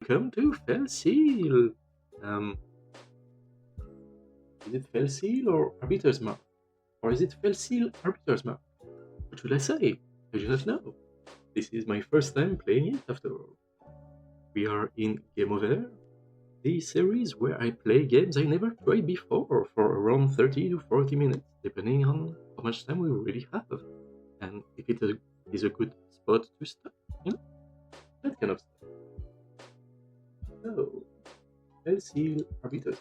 Welcome to Felsil. Is it Felsil or Arbitre's map? Or is it Felsil Arbitre's map? What should I say? I do not know. This is my first time playing it after all. We are in Game of Heure, the series where I play games I never played before for around 30 to 40 minutes, depending on how much time we really have, and if it is a good spot to start, that kind of stuff. So, Felsil Arbitre's.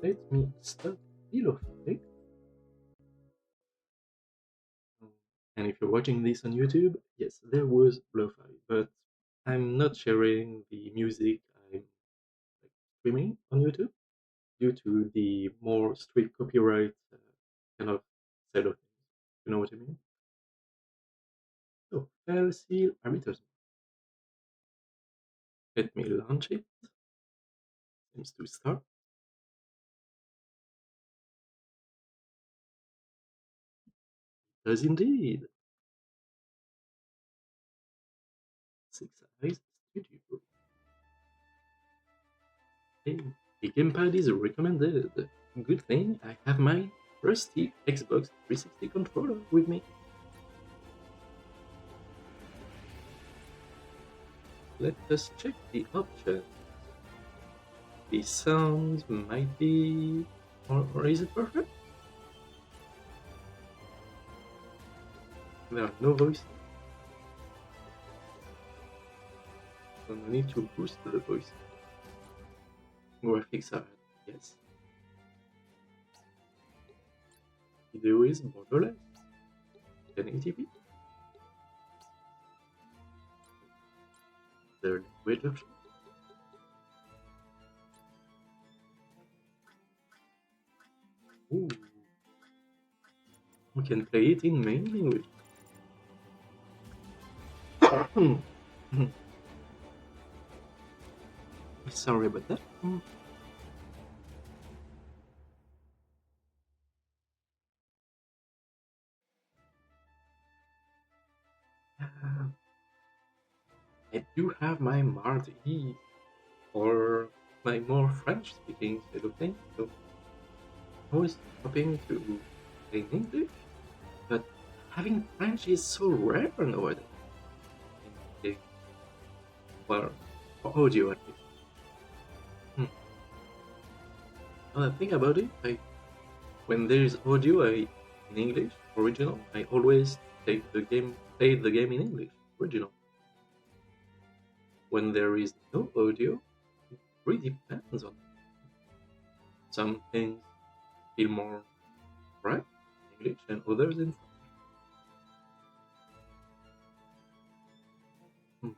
Let me stop below. And if you're watching this on YouTube, yes, there was lo-fi, but I'm not sharing the music I'm streaming on YouTube due to the more strict copyright kind of side of things. You know what I mean? So, Felsil Arbiters. Let me launch it. Seems to start. It does indeed. 6 Eyes Studio. Hey, the gamepad is recommended. Good thing I have my rusty Xbox 360 controller with me. Let us check the options. The sounds might be... or is it perfect? There are no voices. So no need to boost the voice. Graphics are yes. Video is borderless. 1080p. The language option. Ooh. We can play it in main language. Sorry about that. I do have my Mardi or my more French-speaking side of things, so I was hoping to play in English, but having French is so rare nowadays. Well, for audio at least. Now that I think about it, when there is audio in English original, I always play the game in English original. When there is no audio, it really depends on it. Some things feel more right in English and others in French.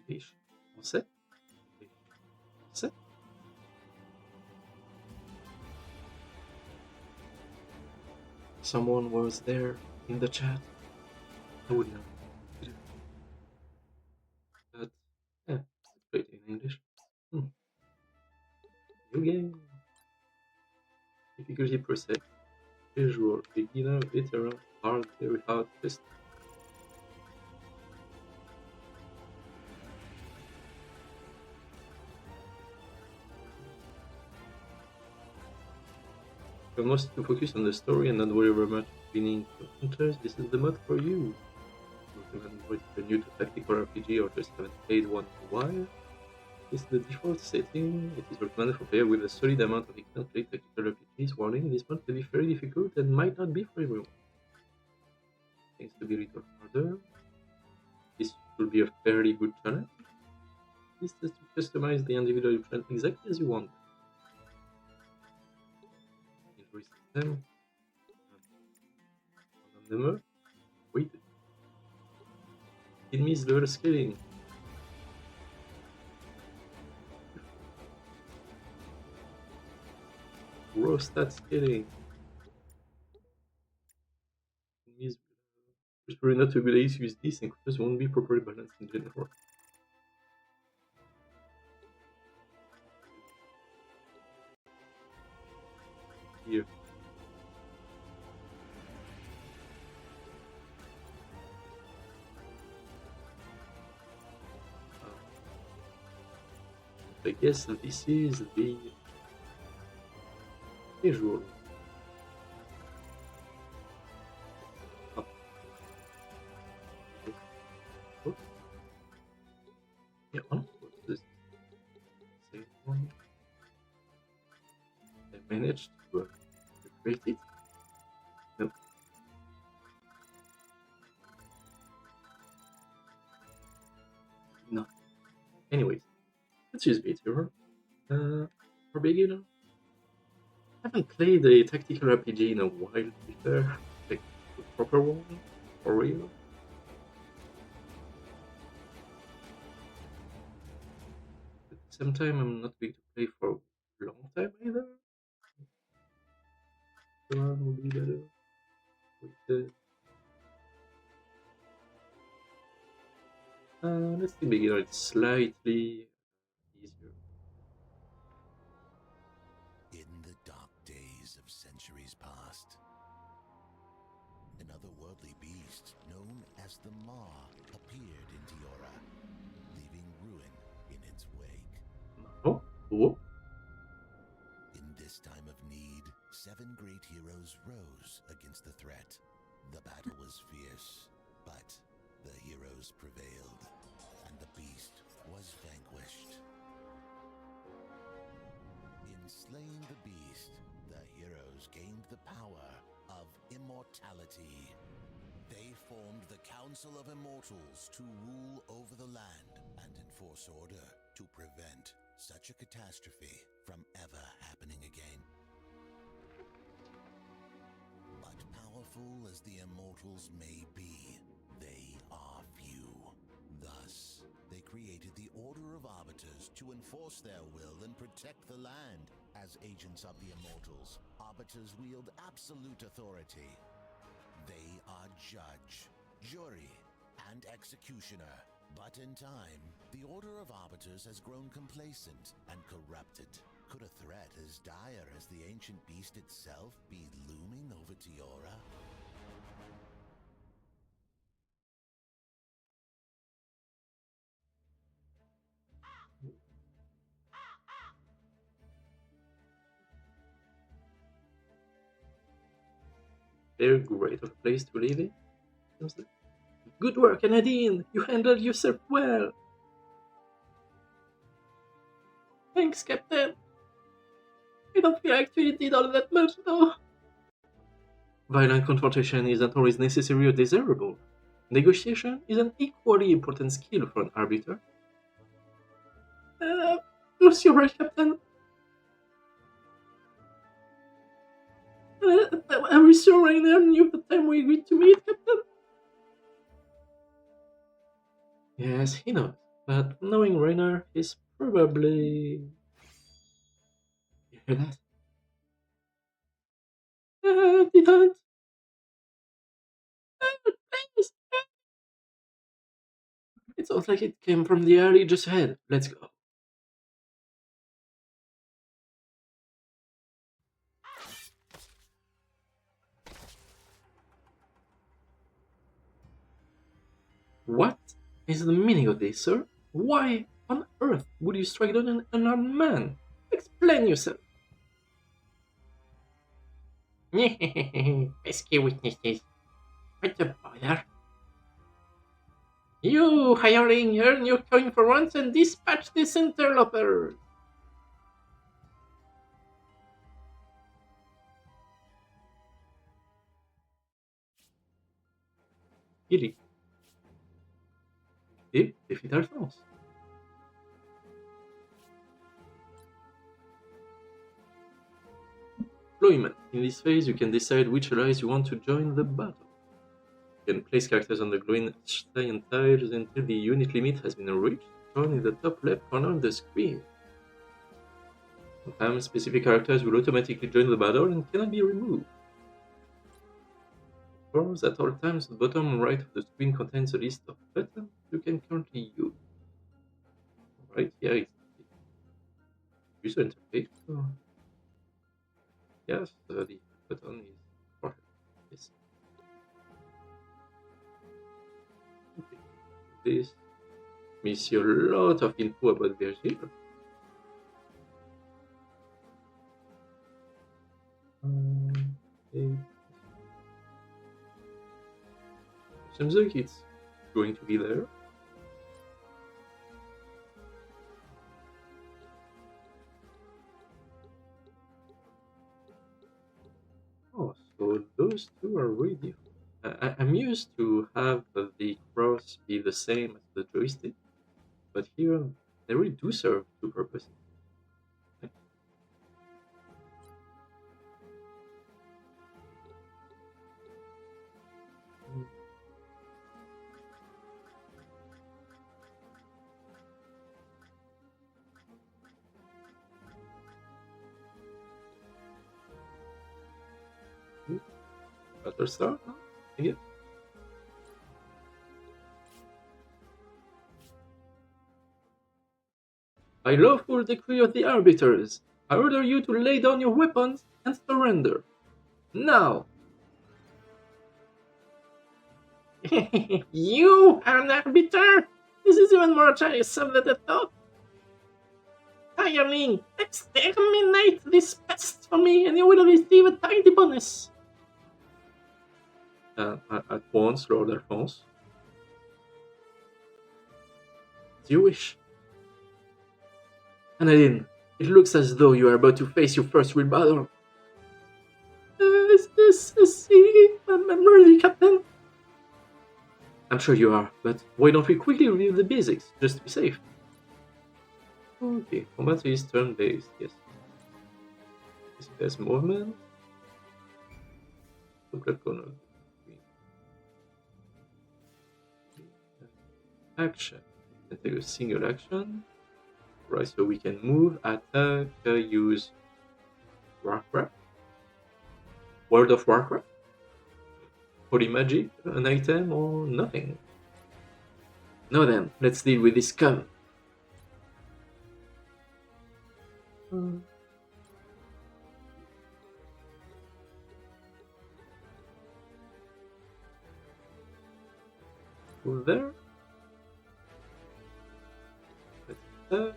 English, Français, Français. Someone was there in the chat. I would know. But yeah, it's played in English. New game. Difficulty per se. Casual, beginner, veteran, hard, very hard, test. If you must to focus on the story and not worry very much winning hunters, this is the mod for you. Recommend whether you're new to tactical RPG or just haven't played one in a while. This is the default setting. It is recommended for players with a solid amount of experience playing tactical RPGs. Warning, this mod can be very difficult and might not be for everyone. Things to be a little harder. This will be a fairly good challenge. This is to customize the individual option exactly as you want. Injury system. Number. Wait. Enemies level scaling. Raw stat scaling. Enemies prefer not to abilities use this and creatures won't be properly balanced in general. Here. I guess this is the visual. Oh. Oh. Yeah, what's this? Same one. I managed to create it. No. No. Anyways, let's use Arbitrer. For beginner, I haven't played a tactical RPG in a while, to be fair. Like, the proper one, for real. At the same time, I'm not going to play for a long time either. The one will be better. With the... let's see beginner, it's slightly easier. In the dark days of centuries past, an otherworldly beast known as the Mar appeared in Tiora, leaving ruin in its wake. Oh, oh. In this time of need, 7 great heroes rose against the threat. The battle was fierce, but the heroes prevailed, and the beast was vanquished. In slaying the beast, the heroes gained the power of immortality. They formed the Council of Immortals to rule over the land and enforce order to prevent such a catastrophe from ever happening again. But powerful as the Immortals may be, they are few. Thus, they created the Order of Arbiters to enforce their will and protect the land. As agents of the Immortals, Arbiters wield absolute authority. They are judge, jury, and executioner. But in time, the Order of Arbiters has grown complacent and corrupted. Could a threat as dire as the ancient beast itself be looming over Tiora? Very great of a place to live in. Good work, Nadine! You handled yourself well! Thanks, Captain! I don't feel like you did all that much, though. Violent confrontation isn't always necessary or desirable. Negotiation is an equally important skill for an arbiter. Yes, you're right, Captain. Are we sure Rainer knew the time we agreed to meet, Captain? Yes, he knows. But knowing Rainer, he's probably... You hear that? Didn't. Please. It sounds like it came from the alley just ahead. Let's go. What is the meaning of this, sir? Why on earth would you strike down an unarmed man? Explain yourself. Pesky witnesses. What the bother? You, hireling, earn your coin for once and dispatch this interloper. Gilly. Et défie d'Alphonse. Deployment. In this phase, you can decide which allies you want to join the battle. You can place characters on the glowing cyan tiles until the unit limit has been reached, shown in the top left corner of the screen. Sometimes specific characters will automatically join the battle and cannot be removed. Of course, at all times, the bottom right of the screen contains a list of buttons you can currently use. Right here is the user interface. Yes, the button is for this. Okay. This gives you a lot of info about Verre. seems like it's going to be there. Oh, so those two are really different. I'm used to have the cross be the same as the joystick, but here they really do serve two purposes. Better start now? Again? By lawful decree of the arbiters, I order you to lay down your weapons and surrender. Now! You are an arbiter? This is even more tiresome than I thought. Hireling, exterminate this pest for me and you will receive a tiny bonus. At once, Lord Alphonse. As you wish. Annalyn, it looks as though you are about to face your first real battle. Is this a sea? I'm ready, Captain. I'm sure you are, but why don't we quickly review the basics, just to be safe? Okay, combat is turn-based, yes. There's movement. Action. We can take a single action. Right, so we can move, attack, use Warcraft. World of Warcraft. Holy magic, an item, or nothing. Now then, let's deal with this scum. Over there. That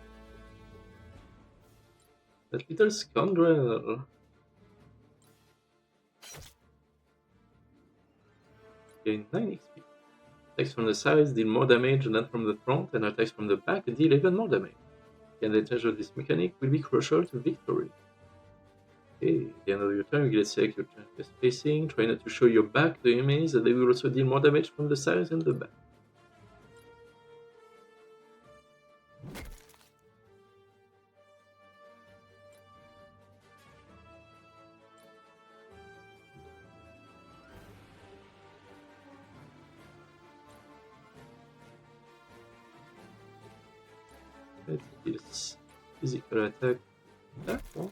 little scoundrel. Gain 9 XP. Attacks from the sides deal more damage than from the front, and attacks from the back deal even more damage. The advantage of this mechanic will be crucial to victory. Okay, at the end of your turn, you get to select your turn spacing. Try not to show your back to enemies, and they will also deal more damage from the sides and the back. This physical attack. That one.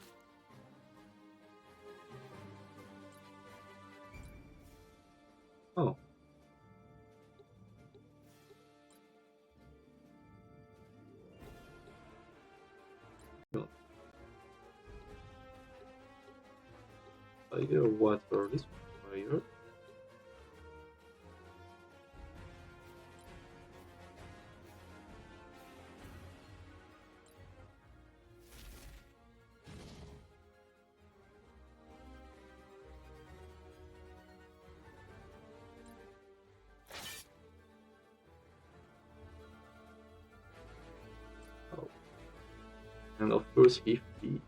Oh. No. Fire, water, this one fire. And of course, if he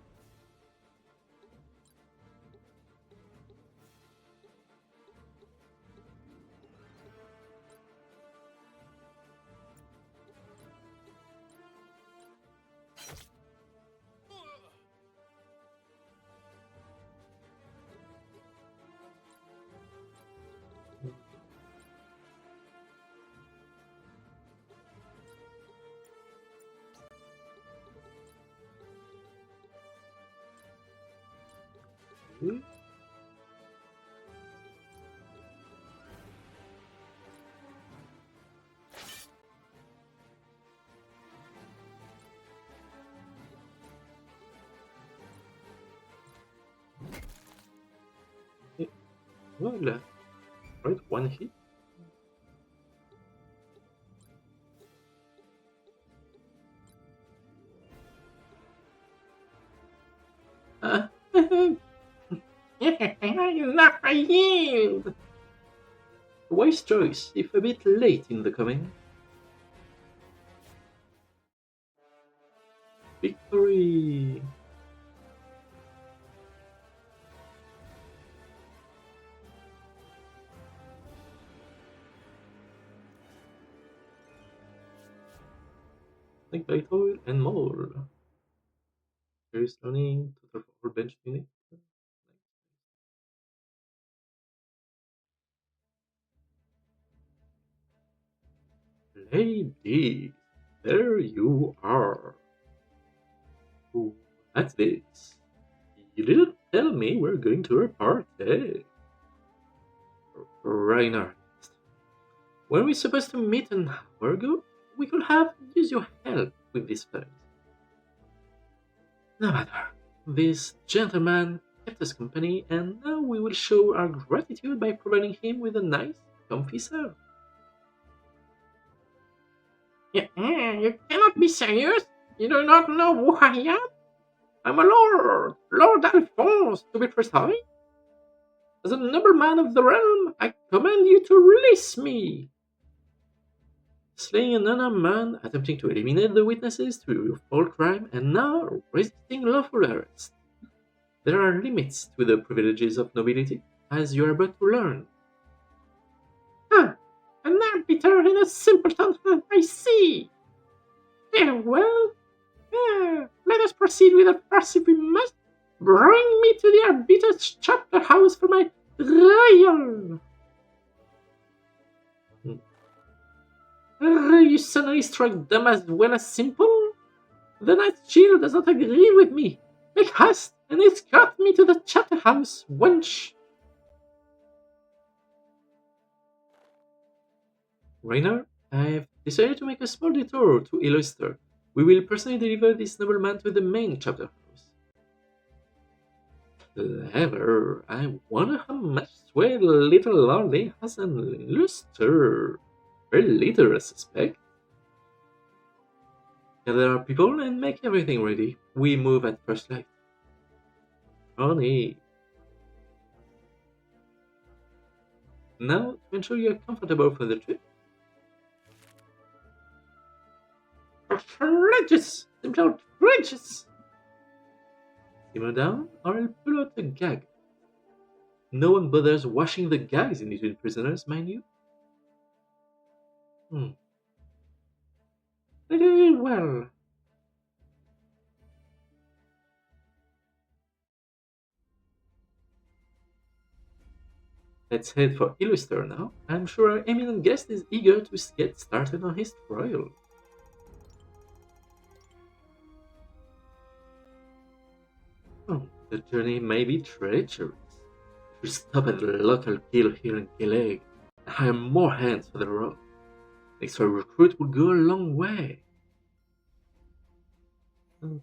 well, right, one hit. Not a yield. A wise choice, if a bit late in the coming. Victory! Think by toil and more. Serious learning, total for all bench unit. Ladies, there you are. What's this? You didn't tell me we're going to a party. Reiner, were we supposed to meet an hour ago? We could have used your help with this place. No matter. This gentleman kept us company, and now we will show our gratitude by providing him with a nice, comfy serve. You cannot be serious. You do not know who I am. I'm a lord, Lord Alphonse, to be precise. As a nobleman of the realm, I command you to release me. Slaying an unarmed man, attempting to eliminate the witnesses to your foul crime, and now resisting lawful arrest. There are limits to the privileges of nobility, as you are about to learn. Ah, an arbiter and a simpleton, I see. Very well. Let us proceed with the first if we must. Bring me to the arbiter's chapter house for my trial. You suddenly struck dumb as well as simple? The knight's shield does not agree with me. Make haste and escort me to the chapter house, wench. Reiner, I've decided to make a small detour to Illuster. We will personally deliver this nobleman to the main chapter house. Clever. I wonder how much sway the little lordy has in Illuster. Very little, I suspect. Gather our people and make everything ready. We move at first light. Honey. Now, to ensure you are comfortable for the trip. Outrageous! Simply outrageous! Simmer down, or I'll pull out a gag. No one bothers washing the gags in between prisoners, mind you. Very well. Let's head for Illuster now. I'm sure our eminent guest is eager to get started on his trial. The journey may be treacherous. We should stop at the local guild here in Keleg and hire more hands for the road. An extra recruit would go a long way. This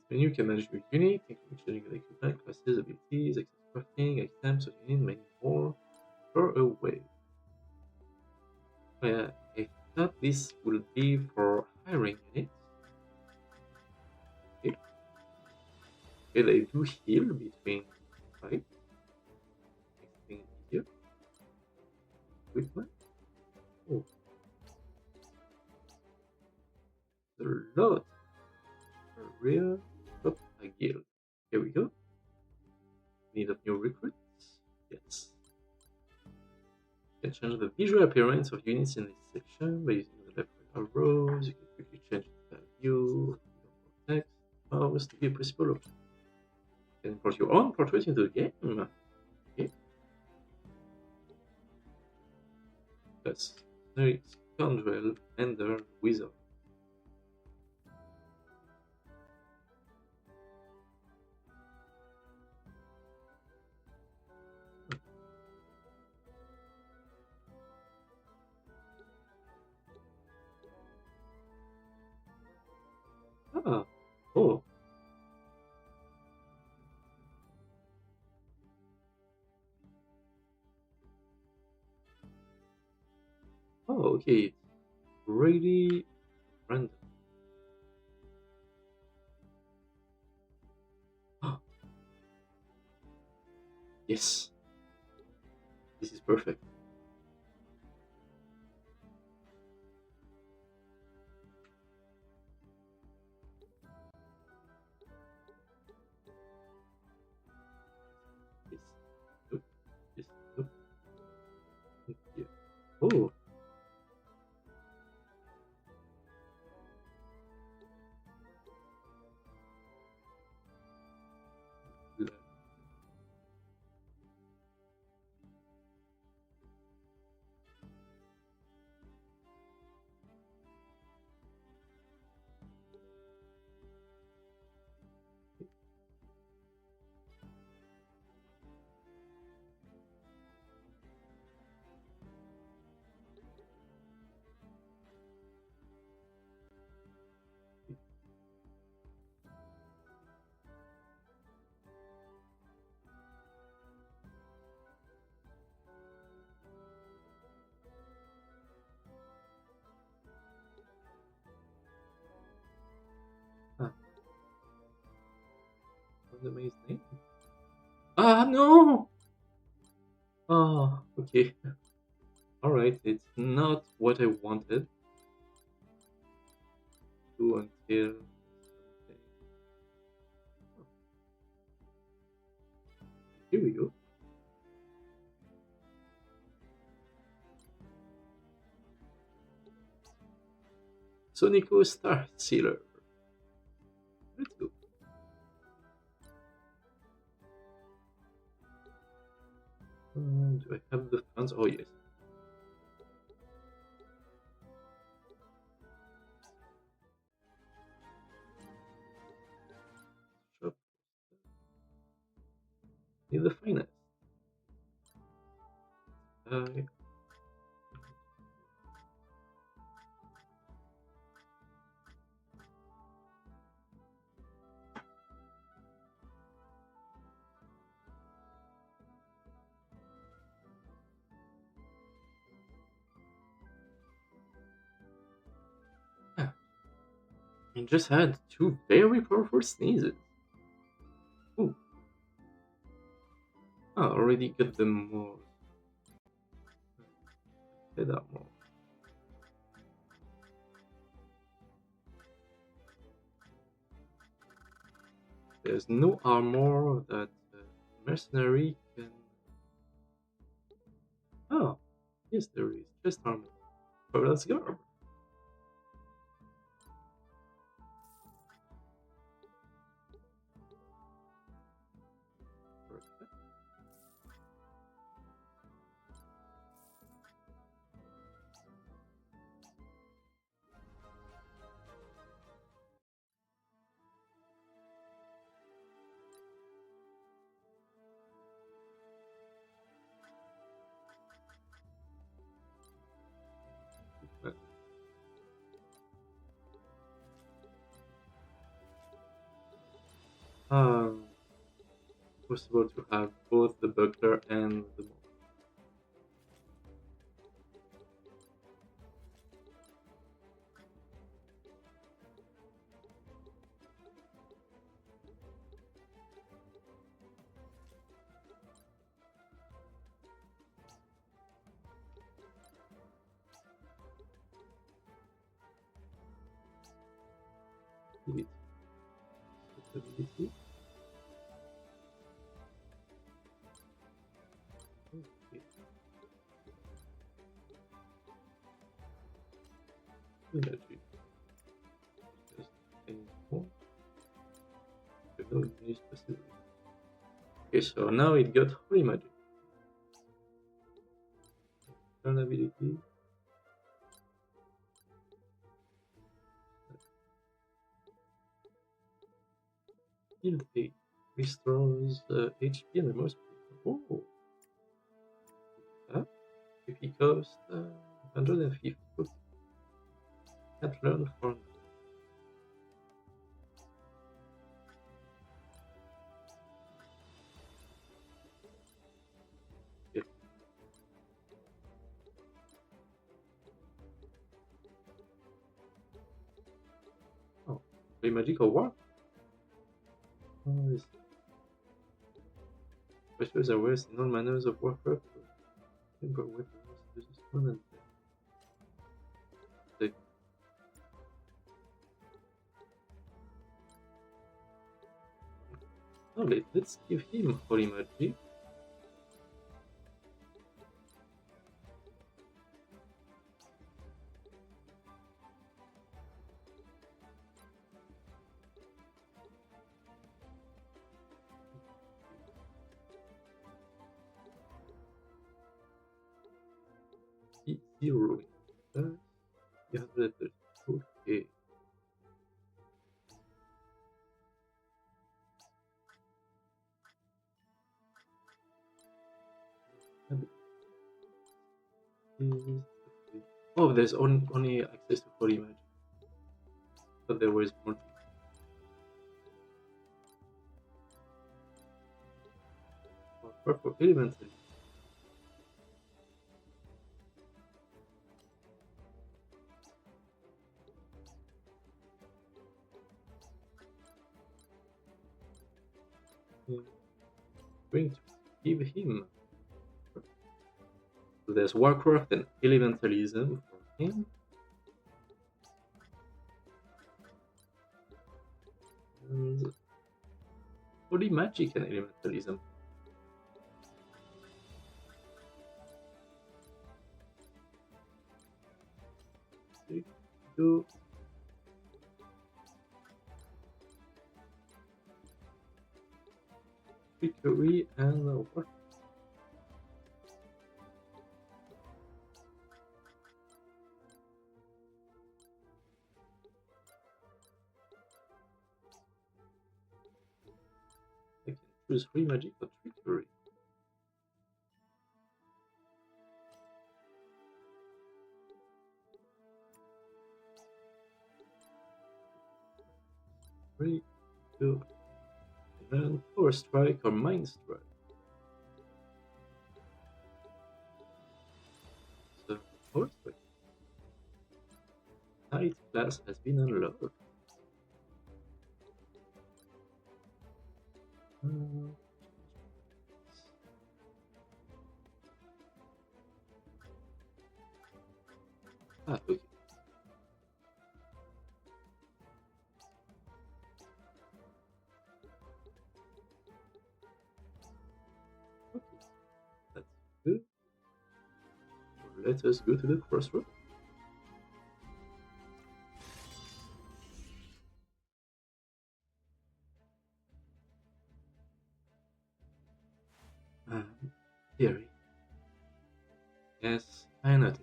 menu can manage your unit, including changing the equipment, classes, abilities, access crafting, items, of unit, many more. Throw away. I thought this would be for hiring units. Okay, they do heal between fights. Next thing here. Equipment. Oh. The lot. Career. Top a guild. Here we go. Need of new recruits? Yes. You can change the visual appearance of units in this section by using the left arrows. You can quickly change the view. Text. Mouse to be a possible option. You can import your own portrait into the game. Okay. Plus, Scoundrel, Ender, Wizard. Ah, oh. Oh, okay. Really random. Yes. This is perfect. Yes. Look. Yes. Look. Yeah. Oh. Lendemain is name? Ah, no! Oh, okay. Alright, it's not what I wanted to until something. Oh, here we go. Sonico Star Sealer. Let's go. Do I have the funds? Oh, yes. Shop. Need the finance. Yeah. I just had two very powerful sneezes. Ooh. I already got them more. Head armor. There's no armor that mercenary can. Oh, yes, there is. Just armor. Oh, let's go. Possible to have both the buckler and the bow. Ability. Ability. Okay. Energy. Just any more. Okay, so now it got holy magic. Turn ability. Heal 8. Restores HP and most people. Oh! PP cost 150. Okay. Can't learn for now. Okay. Oh, play magical war? Oh, Questions are worse in all manners of warcraft. But weapons, this is one and oh, let's give him holy magic. Zero. You have the okay. Oh, there's only access to holy magic. But there was more. For elemental. Going to give him. So there's Warcraft and Elementalism for him. And Holy Magic and Elementalism. Go. Trickery and what? I can choose free magic or trickery. Free, two, and then power strike or mind strike. So power strike. Knight class has been unlocked. Okay. That's good. Let us go to the crossroad. Theory. Yes, I noticed.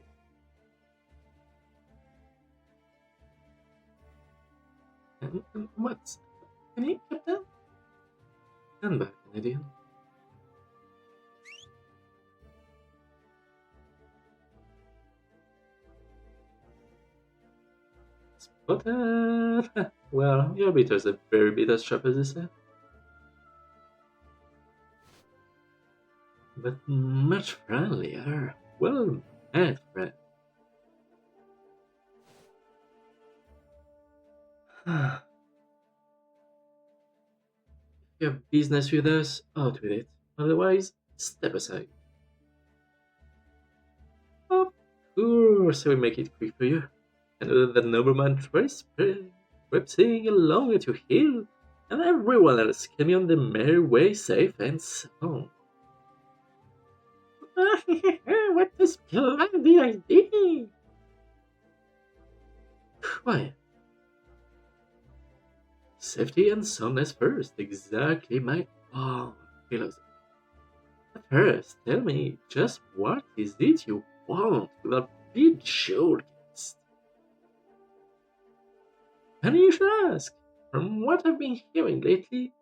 And what's happening, Captain? Stand back, Canadian. Spotted! Well, your beater's a very bit as sharp as you said. But much friendlier. Well met, friend. If you have business with us, out with it. Otherwise, step aside. Of course, I will make it quick for you. And the nobleman traipsing along at your heel, and everyone else coming on the merry way safe and sound. What a splendid idea! Quiet. Safety and soundness first, exactly my own philosophy. But first, tell me, just what is it you want with a bejeweled guest? And you should ask. From what I've been hearing lately,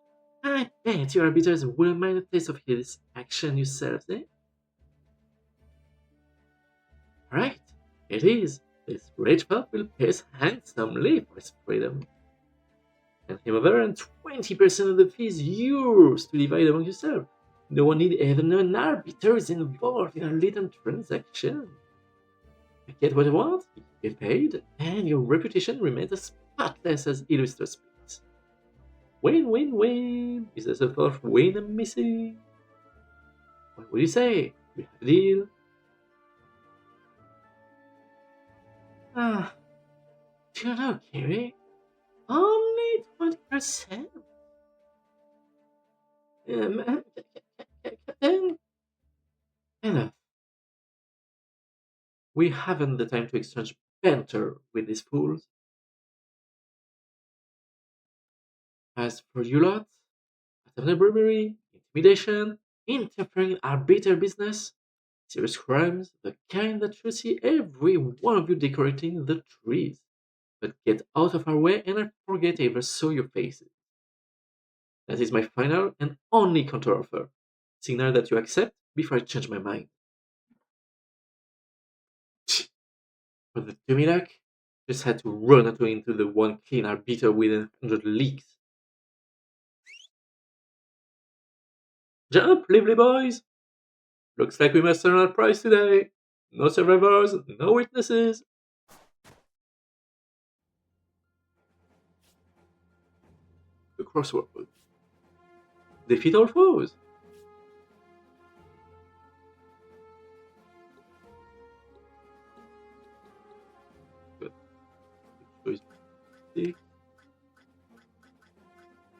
I bet your arbiters will mind a taste of his action yourselves, eh? Right, it is. This rich pup will pay us handsomely for his freedom. And him over, and 20% of the fee is yours to divide among yourselves. No one need ever know an arbiter is involved in a little transaction. I get what I want, you get paid, and your reputation remains as spotless as Illustrator speaks. Win, win, win! Is there a fourth win I'm missing? What do you say? We have a deal? Ah, do you know, Kiri? Only 20%. Enough. We haven't the time to exchange banter with these fools. As for you lot, attempted bribery, intimidation, interfering in arbiter business, serious crimes, the kind that you see every one of you decorating the trees. But get out of our way and I forget I ever saw your faces. That is my final and only counteroffer. Signal that you accept before I change my mind. For the Tumilac, just had to run into the one clean arbiter with 100 leaks. Jump, lively boys! Looks like we must earn our prize today. No survivors, no witnesses. The crossword. Defeat all foes. Good. Choice 6.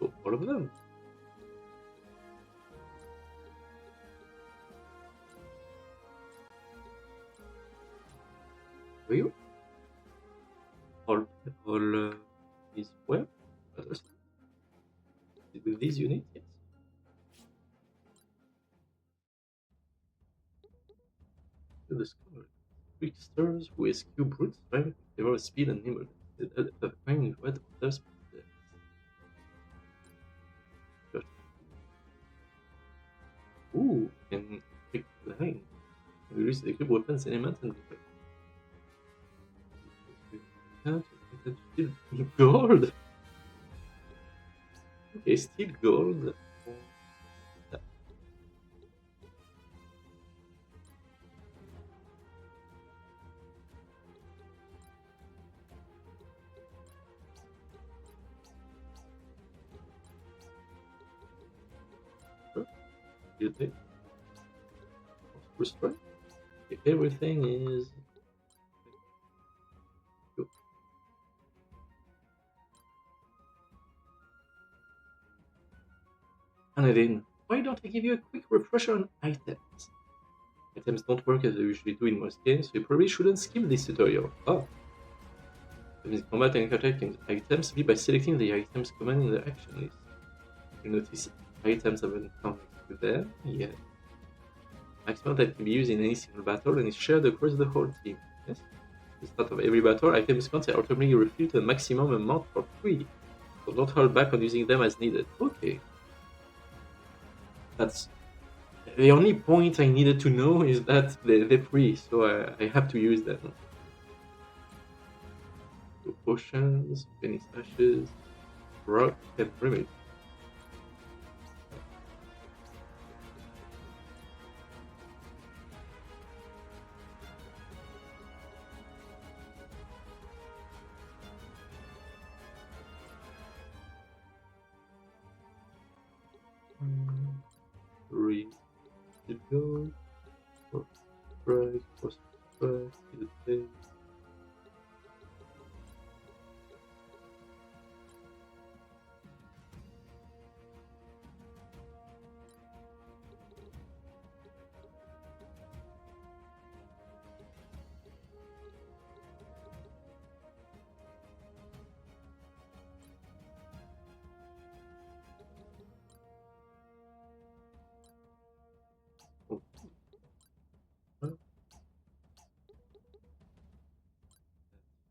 Oh, all of them. For you. All is well. With these units, yes. To the scholar. Tricksters who eschew brute strength in favor of speed and nimbleness. The fine red others possess. Ooh, and trick line. We use the equip weapons, elements, and steel gold. Okay, steel gold. You take restraint. Everything is. Anadine, why don't I give you a quick refresher on items? Items don't work as they usually do in most games, so you probably shouldn't skip this tutorial. Oh. In combat and attacking items be by selecting the items command in the action list. You notice items haven't come next to them yet. Maximum that can be used in any single battle and is shared across the whole team. Yes? At the start of every battle, items counts are automatically refilled to a maximum amount for free. So don't hold back on using them as needed. Okay. That's the only point I needed to know is that they're free, so I have to use them. So potions, Penny Sashes, rock, and remedy. Three to go. Four strike, four strike, kill the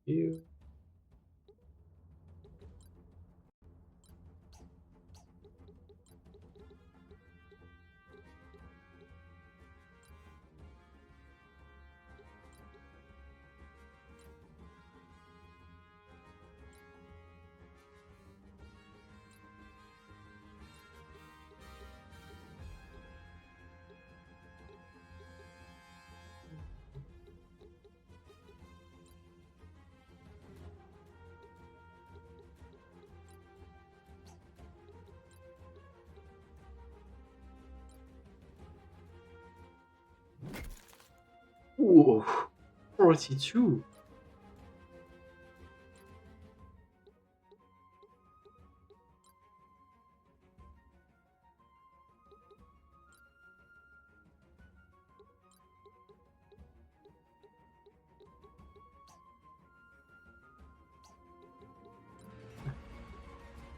here. 42.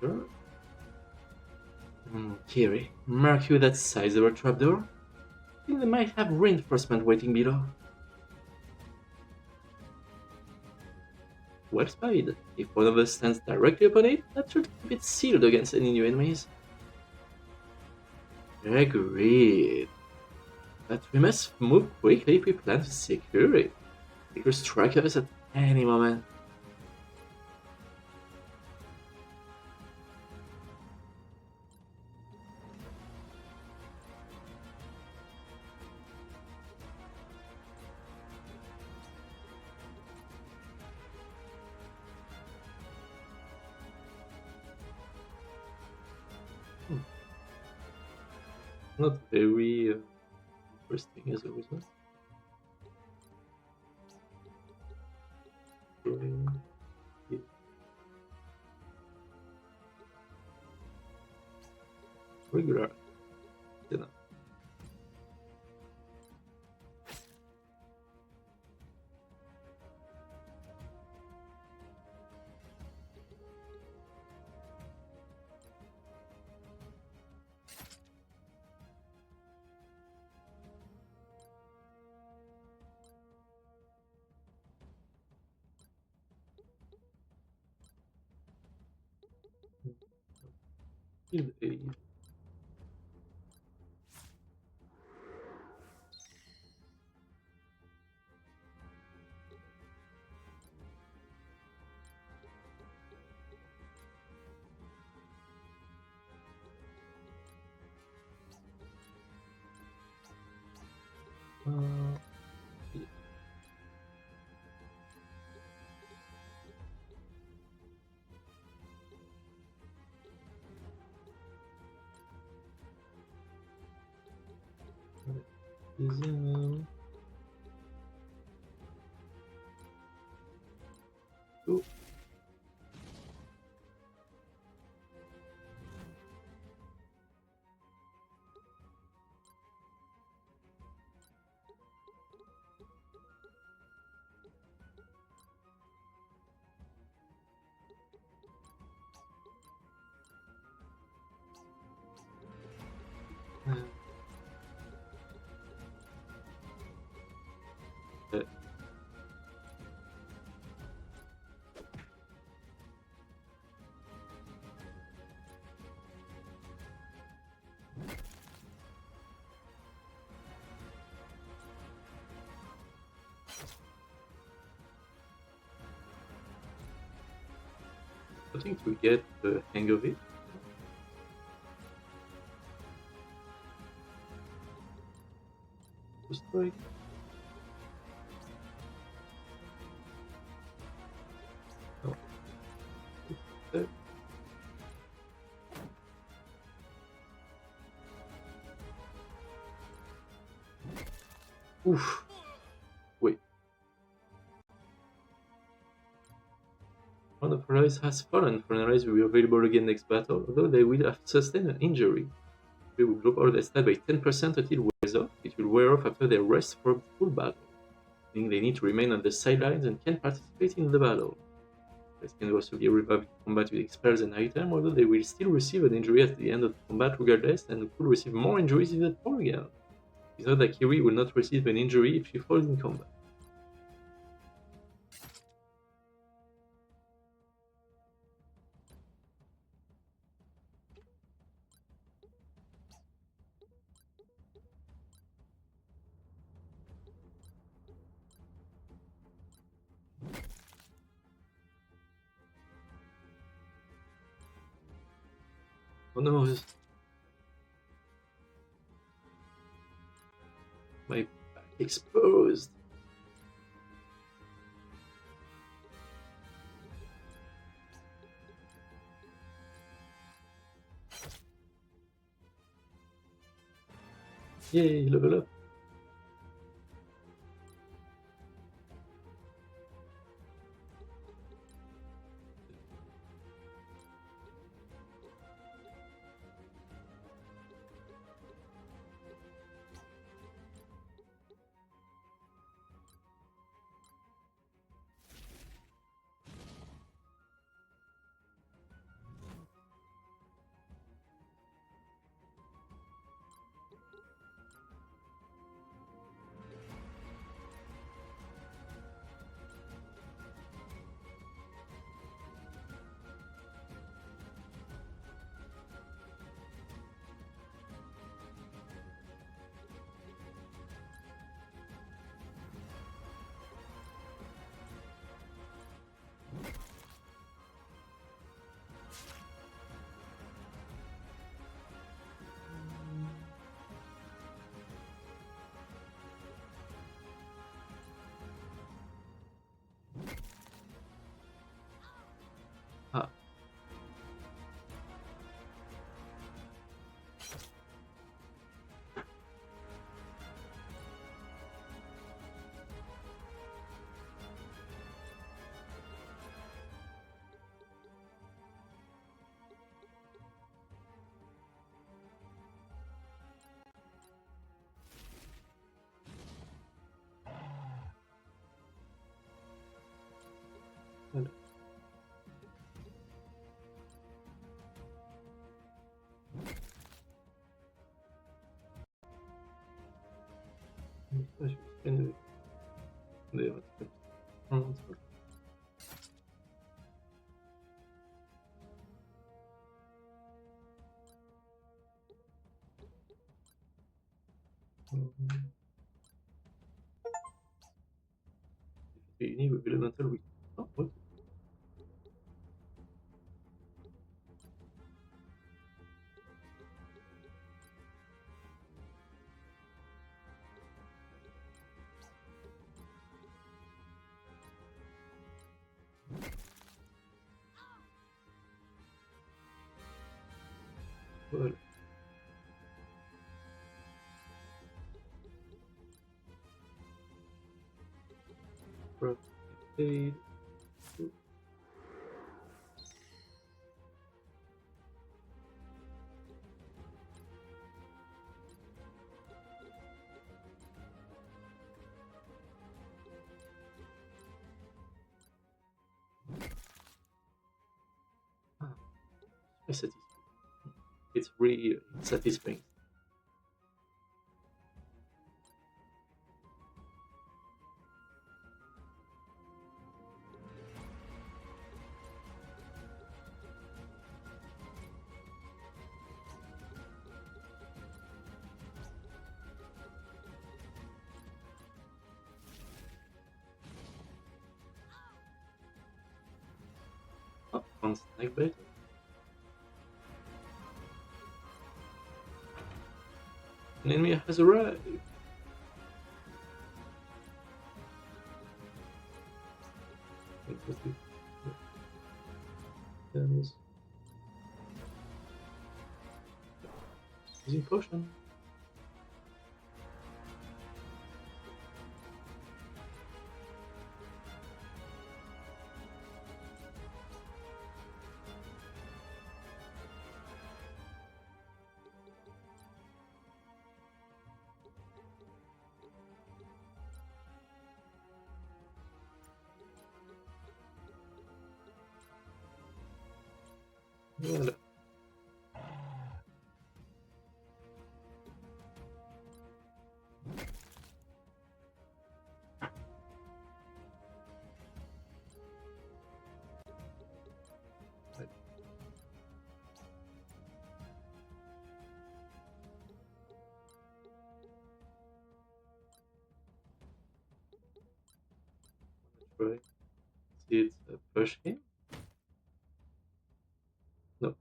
Sure. Kiri, mark you that size of a trapdoor? I think they might have reinforcement waiting below. Well spied. If one of us stands directly upon it, that should keep it sealed against any new enemies. Agreed. But we must move quickly if we plan to secure it. They could strike us at any moment. Not very interesting as a result. Regular. Enough. Indeed. Yeah. Easy. Oh. Uh, I think to get the hang of it. Just like no. Oof. Wait. One of our allies has fallen. For an allies will be available again next battle, although they will have sustained an injury. They will drop all their stat by 10% until it wears off. It will wear off after they rest from full battle, meaning they need to remain on the sidelines and can't participate in the battle. This can also be revived in combat with expels and item, although they will still receive an injury at the end of the combat regardless, and could receive more injuries if they fall again. It's not that Kiri will not receive an injury if she falls in combat. Oh no, my back exposed. Yay, level up. Voilà. Je vais scanner. D'ailleurs, c'est un seul. Réuni with elemental week. Oh, ok. Voilà. Paid. Ah, very satisfying. It's really satisfying. Oh, one snake bait. An enemy has arrived. Yes. Using potion. Voilà. Ouais. Try. See, it's a push him. No.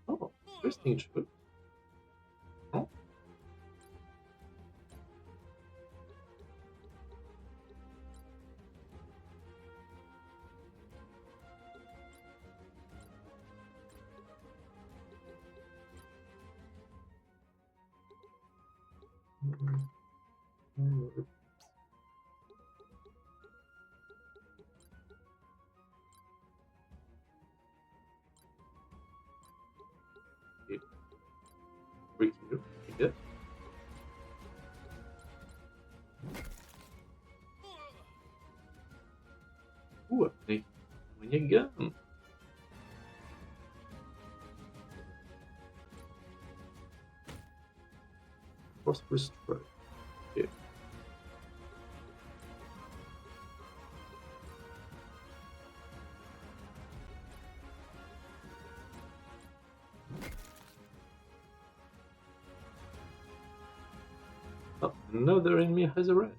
Oh, interesting choice. Oh. Okay. Break you. I guess. Ooh, hey. When you gun. Prosperous strike. Okay. Oh, another enemy has arrived.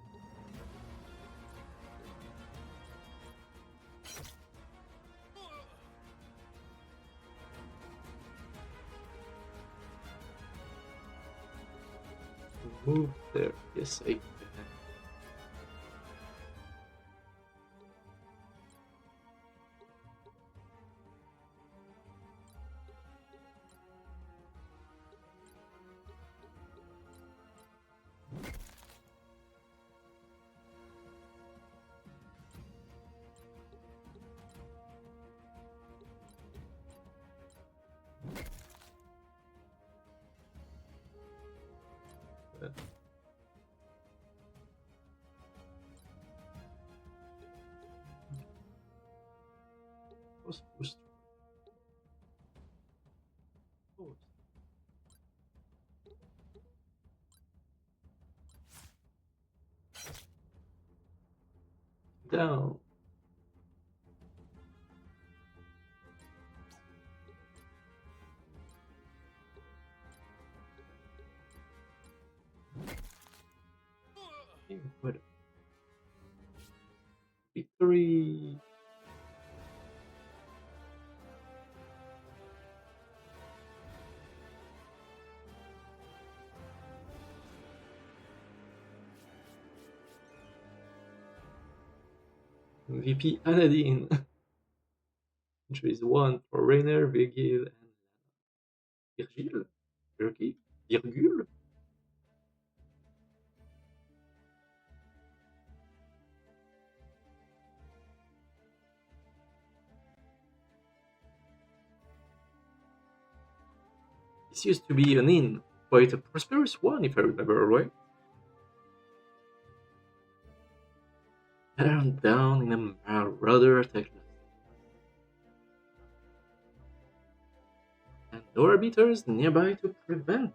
Move there. Yes, I can. Down. What? Victory. VP Anadine. Choice 1 for Rainer, Virgil, and Virgil? Virgule? This used to be an inn, quite a prosperous one if I remember right. Turned down in a marauder attack. And no arbiters nearby to prevent.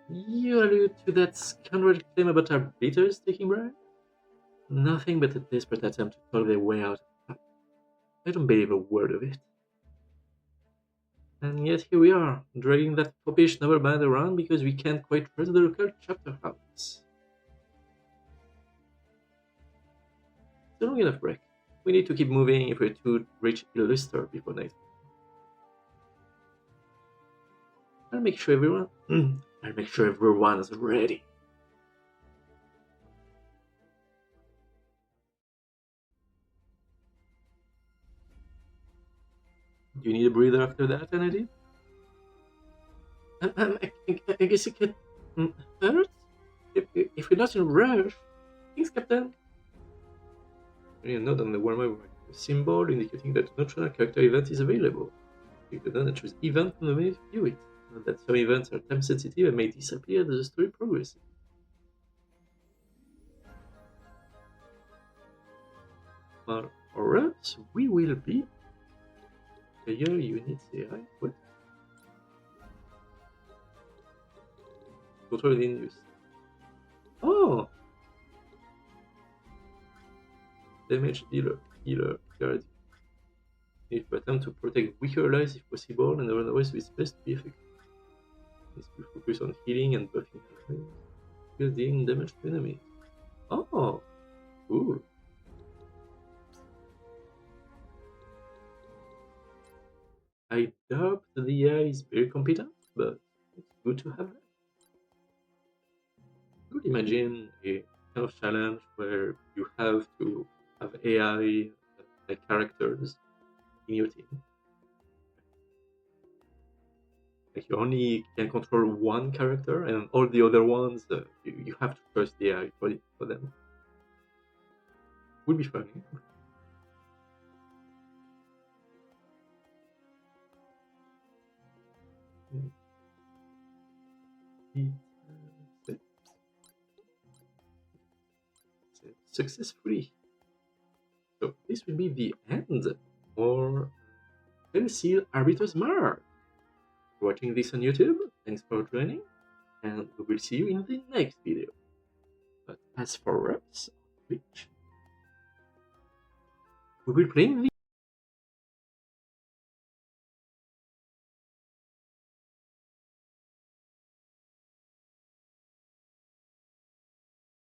You allude to that scoundrel claim about arbiters taking bribe? Nothing but a desperate attempt to talk their way out. I don't believe a word of it. And yet here we are, dragging that foppish novelband around because we can't quite trust the local chapter house. It's a long enough break. We need to keep moving if we're to reach Illuster before night. I'll make sure everyone's ready. Do you need a breather after that, Kennedy? I guess it could hurt? If we're not in a rush. Thanks, Captain. You note on the warm-up a symbol indicating that an optional character event is available. Click the button and choose event from the menu to view it. Note that some events are time sensitive and may disappear as the story progresses. For us, we will be player unit sera. What? Control in use. Oh! Damage dealer, healer, guardian. If you attempt to protect weaker allies if possible, and otherwise it's best to be effective. Needs to focus on healing and buffing allies, because dealing damage to enemies. Oh! Cool. I doubt the AI is very competent, but it's good to have that. You could imagine a kind of challenge where you have to have AI like characters in your team. Like you only can control one character, and all the other ones you have to trust the AI for them. Would be funny. Successfully. So this will be the end, or Pencil Arbitre's Mark. Watching this on YouTube, thanks for joining, and we will see you in the next video. But as for us, Twitch, we will play the